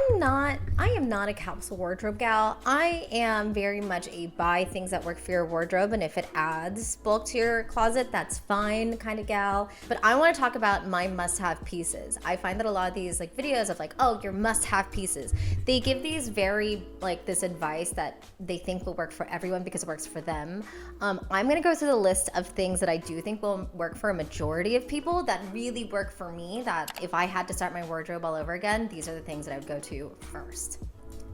I am not a capsule wardrobe gal. I am very much a buy things that work for your wardrobe, and if it adds bulk to your closet, that's fine kind of gal. But I want to talk about my must-have pieces. I find that a lot of these like videos of like, oh, your must-have pieces, they give these very like this advice that they think will work for everyone because it works for them. I'm gonna go through the list of things that I do think will work for a majority of people that really work for me, that if I had to start my wardrobe all over again, these are the things that I would go to first.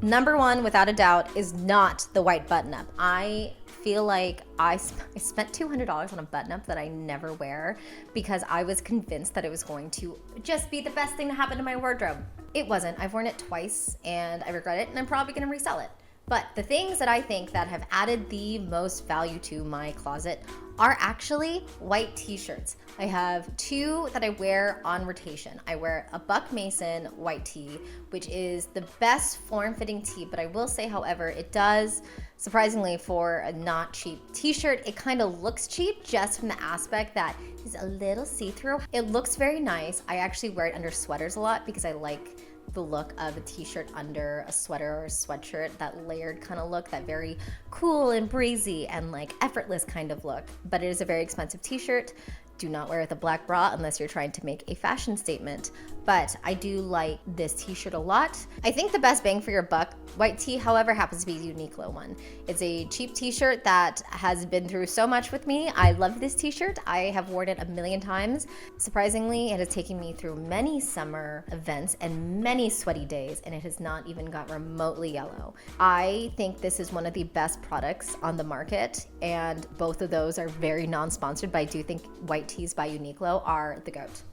Number one, without a doubt, is not the white button-up. I feel like I spent $200 on a button-up that I never wear because I was convinced that it was going to just be the best thing to happen to my wardrobe. It wasn't. I've worn it twice and I regret it, and I'm probably gonna resell it. But the things that I think that have added the most value to my closet are actually white t-shirts. I have two that I wear on rotation. I wear a Buck Mason white tee, which is the best form-fitting tee, but I will say, however, it does, surprisingly for a not cheap t-shirt, it kind of looks cheap just from the aspect that it's a little see-through. It looks very nice. I actually wear it under sweaters a lot because I like the look of a t-shirt under a sweater or a sweatshirt, that layered kind of look, that very cool and breezy and like effortless kind of look. But it is a very expensive t-shirt. Do not wear it with a black bra unless you're trying to make a fashion statement. But I do like this t-shirt a lot. I think the best bang for your buck white tee, however, happens to be the Uniqlo one. It's a cheap t-shirt that has been through so much with me. I love this t-shirt. I have worn it a million times. Surprisingly, it has taken me through many summer events and many sweaty days, and it has not even got remotely yellow. I think this is one of the best products on the market, and both of those are very non-sponsored, but I do think white tees by Uniqlo are the GOAT.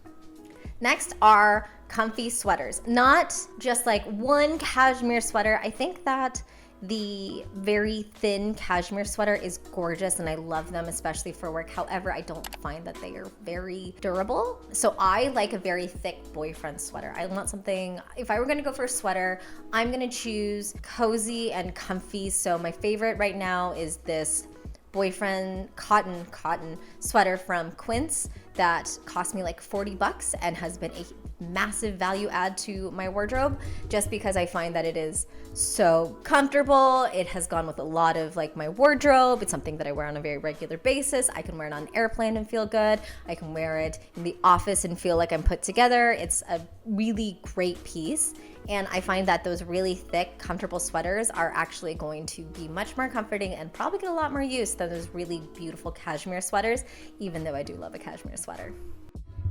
Next are comfy sweaters. Not just like one cashmere sweater. I think that the very thin cashmere sweater is gorgeous and I love them, especially for work. However, I don't find that they are very durable. So I like a very thick boyfriend sweater. I want something, if I were gonna go for a sweater, I'm gonna choose cozy and comfy. So my favorite right now is this boyfriend cotton sweater from Quince that cost me like 40 bucks and has been a massive value add to my wardrobe, just because I find that it is so comfortable. It has gone with a lot of like my wardrobe. It's something that I wear on a very regular basis. I can wear it on an airplane and feel good. I can wear it in the office and feel like I'm put together. It's a really great piece. And I find that those really thick, comfortable sweaters are actually going to be much more comforting and probably get a lot more use than those really beautiful cashmere sweaters, even though I do love a cashmere sweater.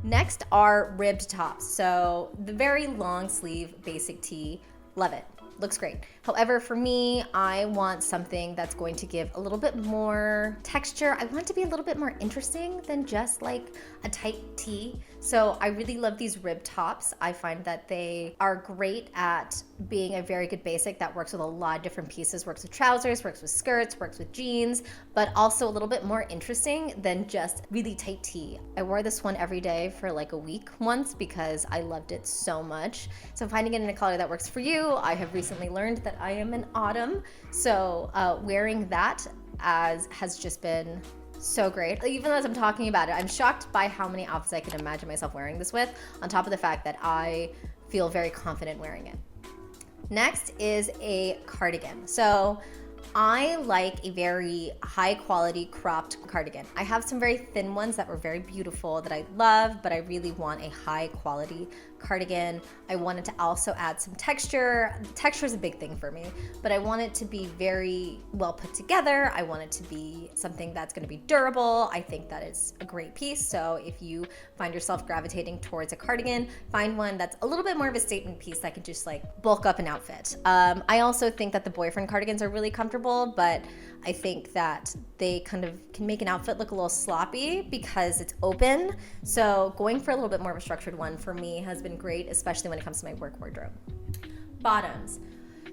Next are ribbed tops. So the very long sleeve basic tee, love it. Looks great. However, for me, I want something that's going to give a little bit more texture. I want it to be a little bit more interesting than just like a tight tee. So I really love these rib tops. I find that they are great at being a very good basic that works with a lot of different pieces, works with trousers, works with skirts, works with jeans, but also a little bit more interesting than just really tight tee. I wore this one every day for like a week once because I loved it so much. So finding it in a color that works for you, I have recently learned that I am an autumn. So wearing that has just been so great. Even as I'm talking about it, I'm shocked by how many outfits I can imagine myself wearing this with, on top of the fact that I feel very confident wearing it. Next is a cardigan. So I like a very high quality cropped cardigan. I have some very thin ones that were very beautiful that I love, but I really want a high quality cardigan. I wanted to also add some texture. Texture is a big thing for me, but I want it to be very well put together. I want it to be something that's going to be durable. I think that it's a great piece. So if you find yourself gravitating towards a cardigan, find one that's a little bit more of a statement piece that can just like bulk up an outfit. I also think that the boyfriend cardigans are really comfortable, but I think that they kind of can make an outfit look a little sloppy because it's open. So going for a little bit more of a structured one for me has been great, especially when it comes to my work wardrobe. Bottoms.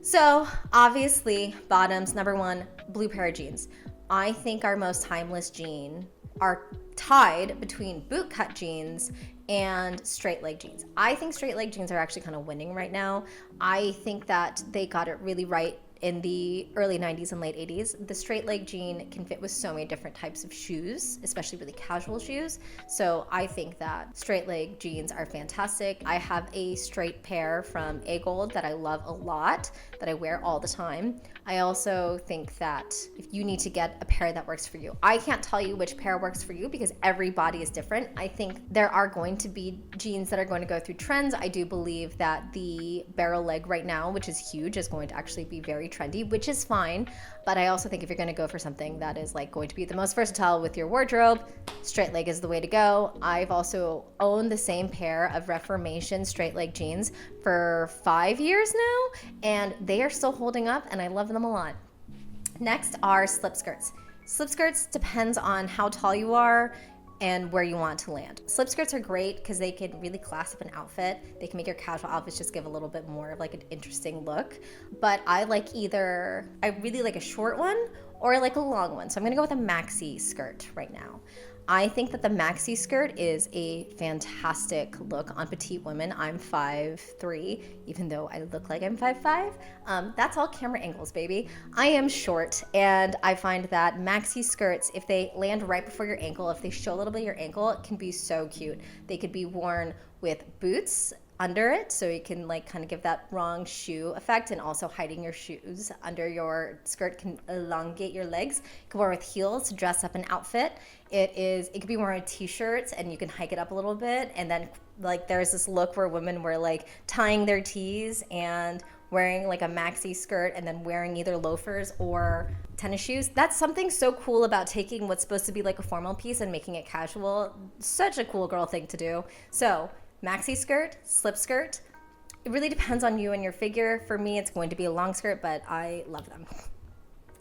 So obviously bottoms, number one, blue pair of jeans. I think our most timeless jean are tied between bootcut jeans and straight leg jeans. I think straight leg jeans are actually kind of winning right now. I think that they got it really right in the early 90s and late 80s, the straight leg jean can fit with so many different types of shoes, especially really casual shoes. So I think that straight leg jeans are fantastic. I have a straight pair from Agolde that I love a lot, that I wear all the time. I also think that if you need to get a pair that works for you, I can't tell you which pair works for you because every body is different. I think there are going to be jeans that are going to go through trends. I do believe that the barrel leg right now, which is huge, is going to actually be very trendy, which is fine. But I also think if you're going to go for something that is like going to be the most versatile with your wardrobe, straight leg is the way to go. I've also owned the same pair of Reformation straight leg jeans for 5 years now, and they are still holding up, and I love them a lot. Next are slip skirts. Slip skirts depends on how tall you are and where you want to land. Slip skirts are great because they can really class up an outfit. They can make your casual outfits just give a little bit more of like an interesting look. But I really like a short one or like a long one. So I'm gonna go with a maxi skirt right now. I think that the maxi skirt is a fantastic look on petite women. I'm 5'3", even though I look like I'm 5'5". That's all camera angles, baby. I am short, and I find that maxi skirts, if they land right before your ankle, if they show a little bit of your ankle, it can be so cute. They could be worn with boots under it, so you can like kind of give that wrong shoe effect, and also hiding your shoes under your skirt can elongate your legs. You can wear with heels to dress up an outfit. It could be worn with t-shirts, and you can hike it up a little bit, and then like there's this look where women were like tying their tees and wearing like a maxi skirt and then wearing either loafers or tennis shoes. That's something so cool about taking what's supposed to be like a formal piece and making it casual. Such a cool girl thing to do. So maxi skirt, slip skirt, it really depends on you and your figure. For me, it's going to be a long skirt, but I love them.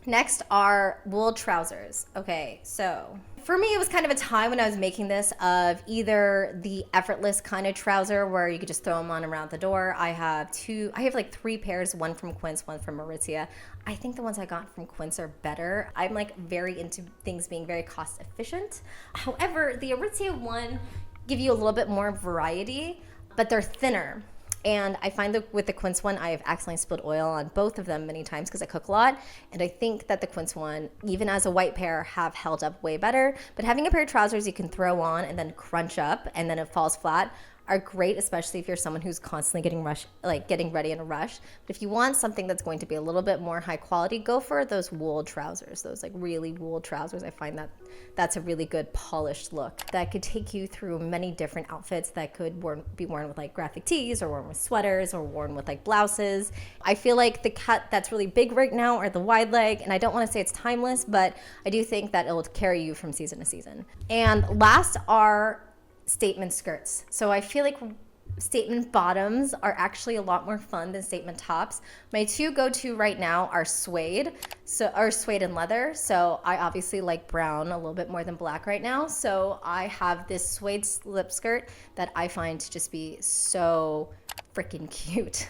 Next are wool trousers. Okay, so for me, it was kind of a time when I was making this of either the effortless kind of trouser where you could just throw them on around the door. I have like 3 pairs, one from Quince, one from Aritzia. I think the ones I got from Quince are better. I'm like very into things being very cost efficient. However, the Aritzia one give you a little bit more variety, but they're thinner. And I find that with the Quince one, I have accidentally spilled oil on both of them many times because I cook a lot. And I think that the Quince one, even as a white pair, have held up way better. But having a pair of trousers you can throw on and then crunch up and then it falls flat are great, especially if you're someone who's constantly getting ready in a rush. But if you want something that's going to be a little bit more high quality, go for those wool trousers, those like really wool trousers. I find that that's a really good polished look that could take you through many different outfits that could be worn with like graphic tees or worn with sweaters or worn with like blouses. I feel like the cut that's really big right now are the wide leg, and I don't want to say it's timeless, but I do think that it'll carry you from season to season. And last are statement skirts. So I feel like statement bottoms are actually a lot more fun than statement tops. My 2 go-to right now are suede and leather. So I obviously like brown a little bit more than black right now. So I have this suede slip skirt that I find to just be so freaking cute.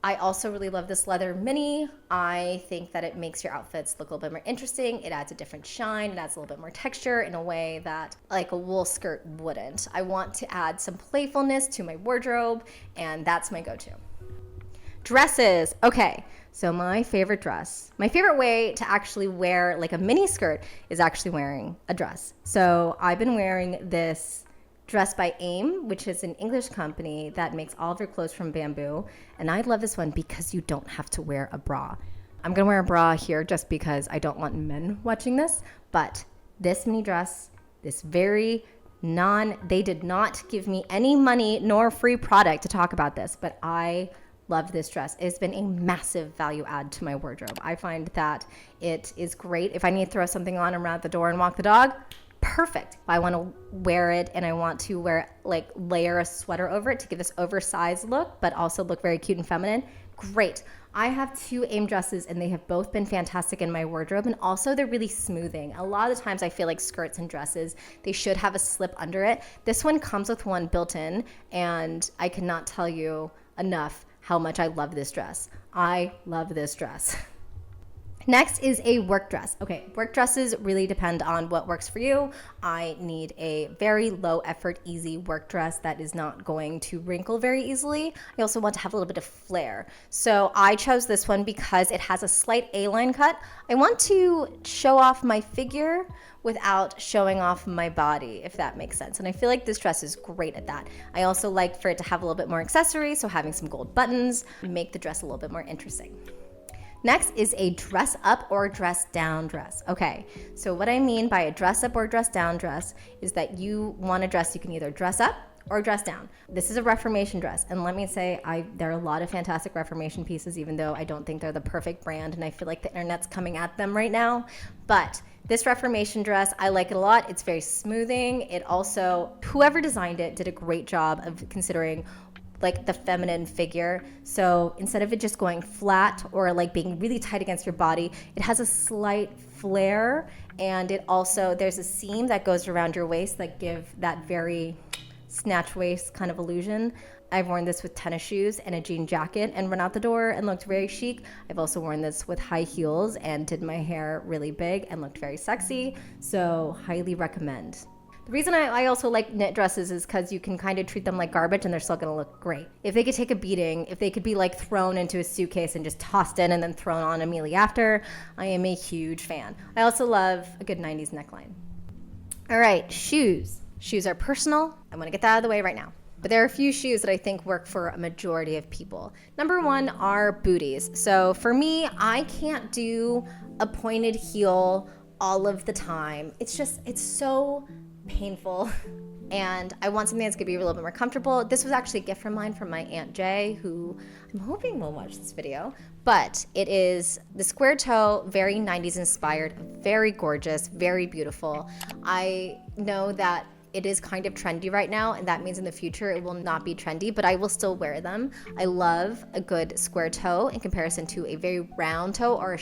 I also really love this leather mini. I think that it makes your outfits look a little bit more interesting. It adds a different shine. It adds a little bit more texture in a way that like a wool skirt wouldn't. I want to add some playfulness to my wardrobe, and that's my go-to. Dresses. Okay, so my favorite way to actually wear like a mini skirt is actually wearing a dress. So I've been wearing this dress by AIM, which is an English company that makes all of your clothes from bamboo. And I love this one because you don't have to wear a bra. I'm gonna wear a bra here just because I don't want men watching this, but this mini dress, they did not give me any money nor free product to talk about this, but I love this dress. It's been a massive value add to my wardrobe. I find that it is great if I need to throw something on around the door and walk the dog. Perfect. If I want to wear it and I want to layer a sweater over it to give this oversized look, but also look very cute and feminine, great. I have 2 AIM dresses and they have both been fantastic in my wardrobe, and also they're really smoothing. A lot of the times I feel like skirts and dresses, they should have a slip under it. This one comes with one built in, and I cannot tell you enough how much I love this dress. I love this dress. Next is a work dress. Okay, work dresses really depend on what works for you. I need a very low effort, easy work dress that is not going to wrinkle very easily. I also want to have a little bit of flare. So I chose this one because it has a slight A-line cut. I want to show off my figure without showing off my body, if that makes sense. And I feel like this dress is great at that. I also like for it to have a little bit more accessories, so having some gold buttons make the dress a little bit more interesting. Next is a dress up or dress down dress. Okay, so what I mean by a dress up or dress down dress is that you want a dress you can either dress up or dress down. This is a Reformation dress, and let me say, there are a lot of fantastic Reformation pieces, even though I don't think they're the perfect brand, and I feel like the internet's coming at them right now. But this Reformation dress, I like it a lot. It's very smoothing. It also, whoever designed it did a great job of considering like the feminine figure. So instead of it just going flat or like being really tight against your body, it has a slight flare, and it also, there's a seam that goes around your waist that give that very snatch waist kind of illusion. I've worn this with tennis shoes and a jean jacket and run out the door and looked very chic. I've also worn this with high heels and did my hair really big and looked very sexy. So highly recommend. The reason I also like knit dresses is because you can kind of treat them like garbage and they're still gonna look great. If they could take a beating, if they could be like thrown into a suitcase and just tossed in and then thrown on immediately after, I am a huge fan. I also love a good 90s neckline. All right, shoes. Shoes are personal. I'm gonna get that out of the way right now. But there are a few shoes that I think work for a majority of people. Number one are booties. So for me, I can't do a pointed heel all of the time. It's so painful, and I want something that's gonna be a little bit more comfortable. This was actually a gift from mine from my Aunt Jay, who I'm hoping will watch this video. But it is the square toe, very 90s inspired, very gorgeous, very beautiful. I know that it is kind of trendy right now, and that means in the future it will not be trendy, but I will still wear them. I love a good square toe in comparison to a very round toe or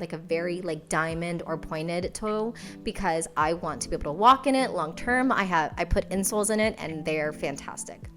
like a very like diamond or pointed toe, because I want to be able to walk in it long term. I put insoles in it and they're fantastic.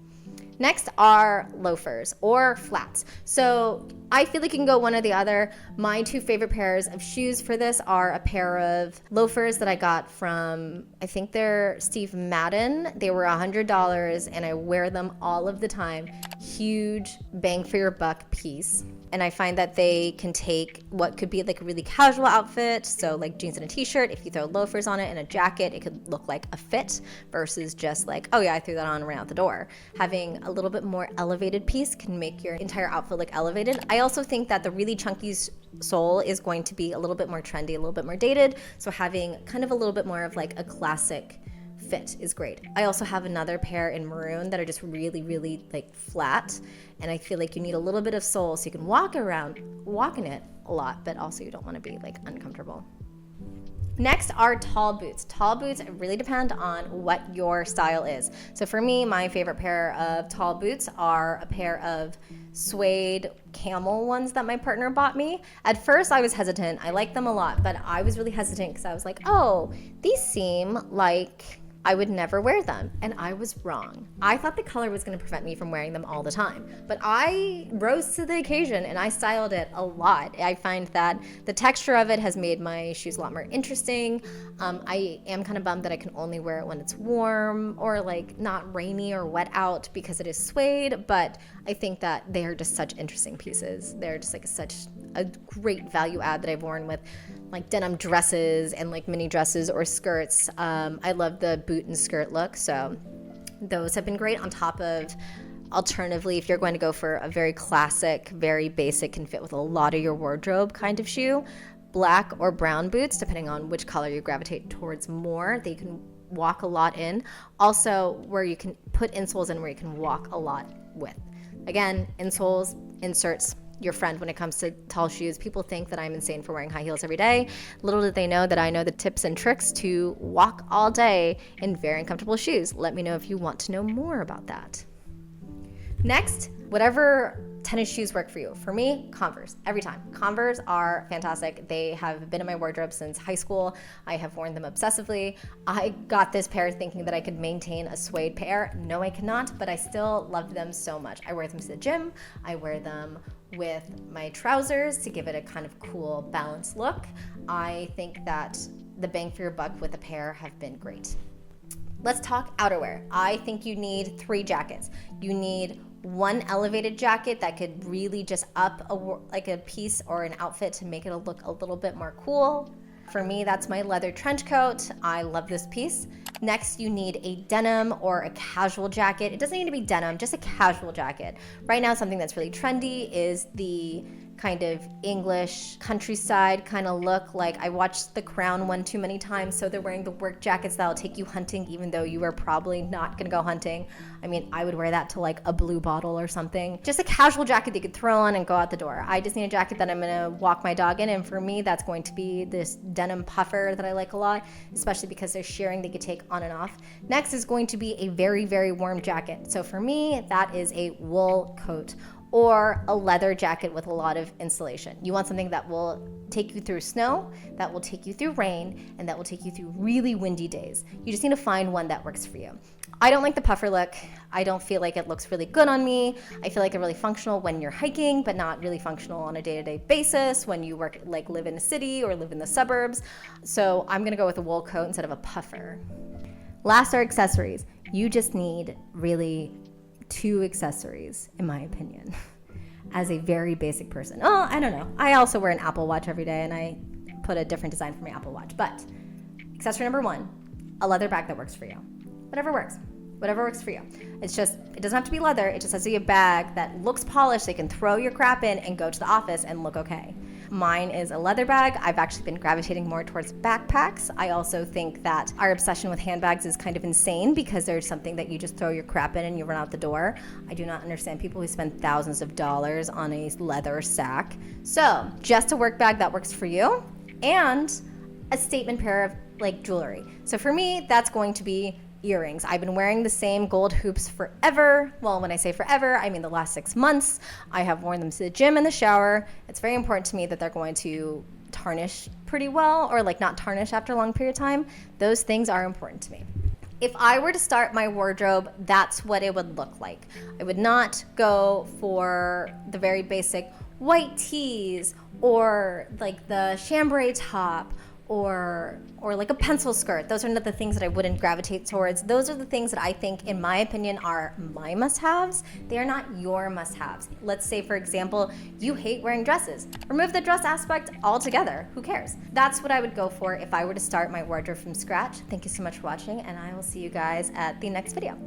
Next are loafers or flats. So I feel like you can go one or the other. My two favorite pairs of shoes for this are a pair of loafers that I got from, I think they're Steve Madden. They were $100 and I wear them all of the time. Huge bang for your buck piece. And I find that they can take what could be like a really casual outfit, so like jeans and a t-shirt, if you throw loafers on it and a jacket, it could look like a fit versus just like, oh yeah, I threw that on and ran out the door. Having a little bit more elevated piece can make your entire outfit look elevated. I also think that the really chunky sole is going to be a little bit more trendy, a little bit more dated, so having kind of a little bit more of like a classic fit is great. I also have another pair in maroon that are just really, really like flat, and I feel like you need a little bit of sole so you can walk in it a lot, but also you don't want to be like uncomfortable. Next are tall boots. Tall boots really depend on what your style is. So for me, my favorite pair of tall boots are a pair of suede camel ones that my partner bought me. At first I was hesitant. I like them a lot, but I was really hesitant because I was like, oh, these seem like I would never wear them, and I was wrong. I thought the color was going to prevent me from wearing them all the time, but I rose to the occasion and I styled it a lot. I find that the texture of it has made my shoes a lot more interesting. I am kind of bummed that I can only wear it when it's warm or like not rainy or wet out because it is suede, but I think that they are just such interesting pieces. They're just like such a great value add that I've worn with like denim dresses and like mini dresses or skirts. I love the boot and skirt look, so those have been great. On top of, alternatively, if you're going to go for a very classic, very basic, can fit with a lot of your wardrobe kind of shoe, black or brown boots, depending on which color you gravitate towards more, they can walk a lot in. Also, where you can put insoles in where you can walk a lot with. Again, insoles, inserts, your friend when it comes to tall shoes. People think that I'm insane for wearing high heels every day. Little did they know that I know the tips and tricks to walk all day in very uncomfortable shoes. Let me know if you want to know more about that. Next, Whatever tennis shoes work for you. For me, Converse, every time. Converse are fantastic. They have been in my wardrobe since high school. I have worn them obsessively. I got this pair thinking that I could maintain a suede pair. No, I cannot, but I still love them so much. I wear them to the gym. I wear them with my trousers to give it a kind of cool, balanced look. I think that the bang for your buck with a pair have been great. Let's talk outerwear. I think you need 3 jackets. You need one elevated jacket that could really just up a piece or an outfit to make it look a little bit more cool. For me, that's my leather trench coat. I love this piece. Next, you need a denim or a casual jacket. It doesn't need to be denim, just a casual jacket. Right now, something that's really trendy is the kind of English countryside kind of look. Like, I watched The Crown one too many times, so they're wearing the work jackets that'll take you hunting even though you are probably not gonna go hunting. I mean, I would wear that to like a Blue Bottle or something. Just a casual jacket that you could throw on and go out the door. I just need a jacket that I'm gonna walk my dog in, and for me, that's going to be this denim puffer that I like a lot, especially because they're shearing, they could take on and off. Next is going to be a very, very warm jacket. So for me, that is a wool coat or a leather jacket with a lot of insulation. You want something that will take you through snow, that will take you through rain, and that will take you through really windy days. You just need to find one that works for you. I don't like the puffer look. I don't feel like it looks really good on me. I feel like they're really functional when you're hiking, but not really functional on a day-to-day basis when you work, like live in a city or live in the suburbs. So I'm gonna go with a wool coat instead of a puffer. Last are accessories. You just need really 2 accessories, in my opinion, as a very basic person. Oh, I don't know. I also wear an Apple Watch every day, and I put a different design for my Apple Watch. But accessory number 1, a leather bag that works for you. Whatever works. Whatever works for you. It's just, it doesn't have to be leather. It just has to be a bag that looks polished. So you can throw your crap in and go to the office and look okay. Mine is a leather bag. I've actually been gravitating more towards backpacks. I also think that our obsession with handbags is kind of insane because there's something that you just throw your crap in and you run out the door. I do not understand people who spend thousands of dollars on a leather sack. So just a work bag that works for you and a statement pair of like jewelry. So for me, that's going to be earrings. I've been wearing the same gold hoops forever. Well, when I say forever, I mean the last 6 months. I have worn them to the gym and the shower. It's very important to me that they're going to tarnish pretty well, or like not tarnish after a long period of time. Those things are important to me. If I were to start my wardrobe, that's what it would look like. I would not go for the very basic white tees or like the chambray top or like a pencil skirt. Those are not the things that I wouldn't gravitate towards. Those are the things that I think, in my opinion, are my must-haves. They are not your must-haves. Let's say, for example, you hate wearing dresses. Remove the dress aspect altogether. Who cares? That's what I would go for if I were to start my wardrobe from scratch. Thank you so much for watching, and I will see you guys at the next video.